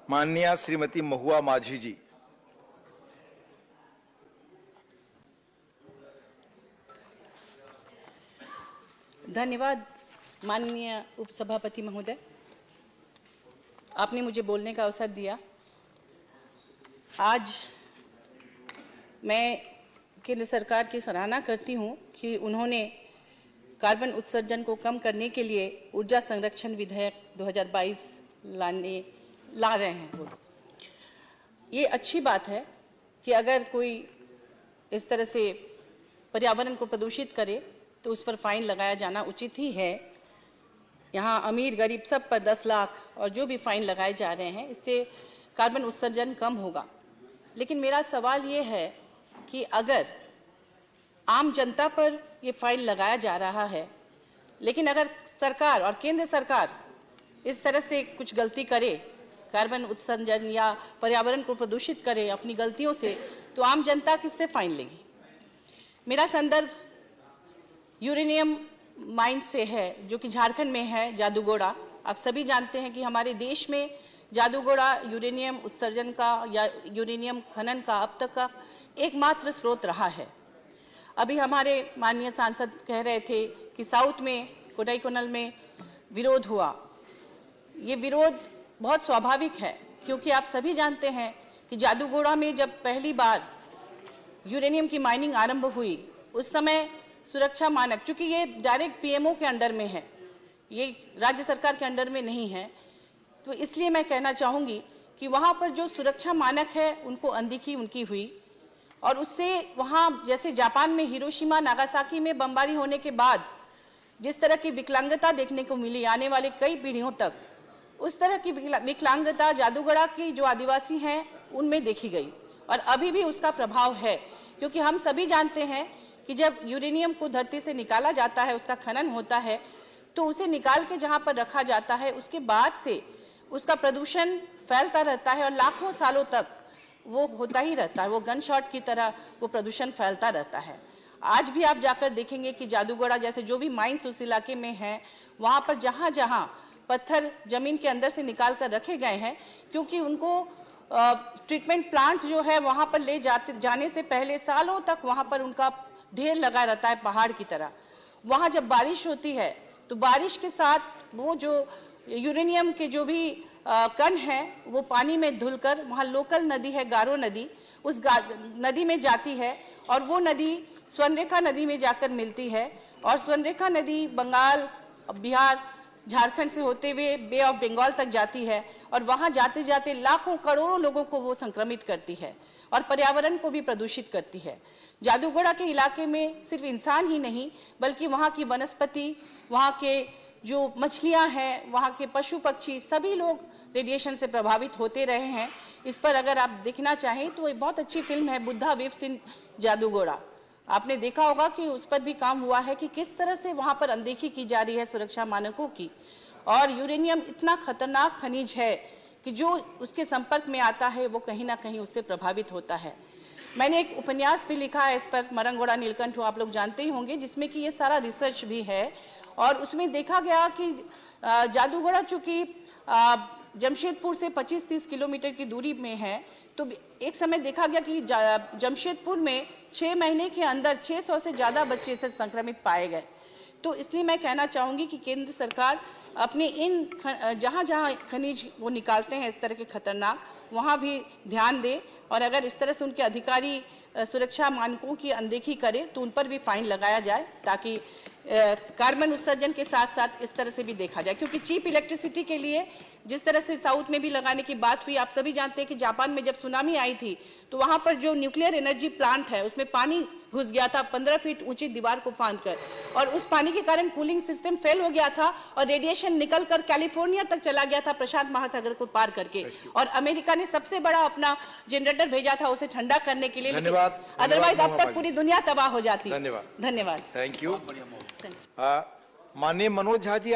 माननीय श्रीमती महुआ माझी जी। धन्यवाद माननीय उपसभापति महोदय, आपने मुझे बोलने का अवसर दिया। आज मैं केंद्र सरकार की सराहना करती हूं कि उन्होंने कार्बन उत्सर्जन को कम करने के लिए ऊर्जा संरक्षण विधेयक 2022 ला रहे हैं। ये अच्छी बात है कि अगर कोई इस तरह से पर्यावरण को प्रदूषित करे तो उस पर फाइन लगाया जाना उचित ही है। यहाँ अमीर गरीब सब पर 10 लाख और जो भी फाइन लगाए जा रहे हैं, इससे कार्बन उत्सर्जन कम होगा। लेकिन मेरा सवाल ये है कि अगर आम जनता पर ये फाइन लगाया जा रहा है, लेकिन अगर सरकार और केंद्र सरकार इस तरह से कुछ गलती करे, कार्बन उत्सर्जन या पर्यावरण को प्रदूषित करे अपनी गलतियों से, तो आम जनता किससे फाइन लेगी? मेरा संदर्भ यूरेनियम माइन से है, जो कि झारखंड में है, जादूगोड़ा। आप सभी जानते हैं कि हमारे देश में जादूगोड़ा यूरेनियम उत्सर्जन का या यूरेनियम खनन का अब तक का एकमात्र स्रोत रहा है। अभी हमारे माननीय सांसद कह रहे थे कि साउथ में कोडाईकनाल में विरोध हुआ। ये विरोध बहुत स्वाभाविक है, क्योंकि आप सभी जानते हैं कि जादूगोड़ा में जब पहली बार यूरेनियम की माइनिंग आरंभ हुई, उस समय सुरक्षा मानक, चूंकि ये डायरेक्ट पीएमओ के अंडर में है, ये राज्य सरकार के अंडर में नहीं है, तो इसलिए मैं कहना चाहूँगी कि वहाँ पर जो सुरक्षा मानक है उनको अनदेखी उनकी हुई। और उससे वहाँ जैसे जापान में हिरोशिमा नागासाकी में बमबारी होने के बाद जिस तरह की विकलांगता देखने को मिली आने वाले कई पीढ़ियों तक, उस तरह की विकलांगता जादूगोड़ा की जो आदिवासी हैं उनमें देखी गई और अभी भी उसका प्रभाव है। क्योंकि हम सभी जानते हैं कि जब यूरेनियम को धरती से निकाला जाता है, उसका खनन होता है, तो उसे निकाल के जहाँ पर रखा जाता है, उसके बाद से उसका प्रदूषण फैलता रहता है और लाखों सालों तक वो होता ही रहता है। वो गन शॉट की तरह वो प्रदूषण फैलता रहता है। आज भी आप जाकर देखेंगे कि जादूगोड़ा जैसे जो भी माइंस उस इलाके में हैं, वहाँ पर जहाँ जहाँ पत्थर जमीन के अंदर से निकाल कर रखे गए हैं, क्योंकि उनको ट्रीटमेंट प्लांट जो है वहाँ पर ले जाने से पहले सालों तक वहाँ पर उनका ढेर लगा रहता है पहाड़ की तरह। वहाँ जब बारिश होती है तो बारिश के साथ वो जो यूरेनियम के जो भी कण हैं वो पानी में धुलकर, वहाँ लोकल नदी है गारो नदी, उस नदी में जाती है और वो नदी स्वर्णरेखा नदी में जाकर मिलती है। और स्वर्णरेखा नदी बंगाल, बिहार, झारखंड से होते हुए बे ऑफ बंगाल तक जाती है और वहाँ जाते जाते लाखों करोड़ों लोगों को वो संक्रमित करती है और पर्यावरण को भी प्रदूषित करती है। जादूगोड़ा के इलाके में सिर्फ इंसान ही नहीं, बल्कि वहाँ की वनस्पति, वहाँ के जो मछलियाँ हैं, वहाँ के पशु पक्षी, सभी लोग रेडिएशन से प्रभावित होते रहे हैं। इस पर अगर आप देखना चाहें तो एक बहुत अच्छी फिल्म है बुद्धा वेब सिंह जादूगोड़ा। आपने देखा होगा कि उस पर भी काम हुआ है कि किस तरह से वहाँ पर अनदेखी की जा रही है सुरक्षा मानकों की। और यूरेनियम इतना खतरनाक खनिज है कि जो उसके संपर्क में आता है वो कहीं ना कहीं उससे प्रभावित होता है। मैंने एक उपन्यास भी लिखा है इस पर, मरंगोड़ा नीलकंठ, आप लोग जानते ही होंगे, जिसमें कि ये सारा रिसर्च भी है। और उसमें देखा गया कि जादूगोड़ा चूँकि जमशेदपुर से 25-30 किलोमीटर की दूरी में है, तो एक समय देखा गया कि जमशेदपुर में 6 महीने के अंदर 600 से ज़्यादा बच्चे से संक्रमित पाए गए। तो इसलिए मैं कहना चाहूँगी कि केंद्र सरकार अपने इन जहाँ जहाँ खनिज वो निकालते हैं इस तरह के खतरनाक, वहाँ भी ध्यान दे। और अगर इस तरह से उनके अधिकारी सुरक्षा मानकों की अनदेखी करे तो उन पर भी फाइन लगाया जाए, ताकि कार्बन उत्सर्जन के साथ साथ इस तरह से भी देखा जाए। क्योंकि चीप इलेक्ट्रिसिटी के लिए जिस तरह से साउथ में भी लगाने की बात हुई, आप सभी जानते हैं कि जापान में जब सुनामी आई थी तो वहाँ पर जो न्यूक्लियर एनर्जी प्लांट है उसमें पानी घुस गया था 15 फीट ऊंची दीवार को फांद कर, और उस पानी के कारण कूलिंग सिस्टम फेल हो गया था और रेडिएशन निकल कर कैलिफोर्निया तक चला गया था, प्रशांत महासागर को पार करके। और अमेरिका ने सबसे बड़ा अपना जनरेटर भेजा था उसे ठंडा करने के लिए। धन्यवाद। अदरवाइज अब तक पूरी दुनिया तबाह हो जाती। धन्यवाद। धन्यवाद। Thank you. माननीय मनोज झा जी।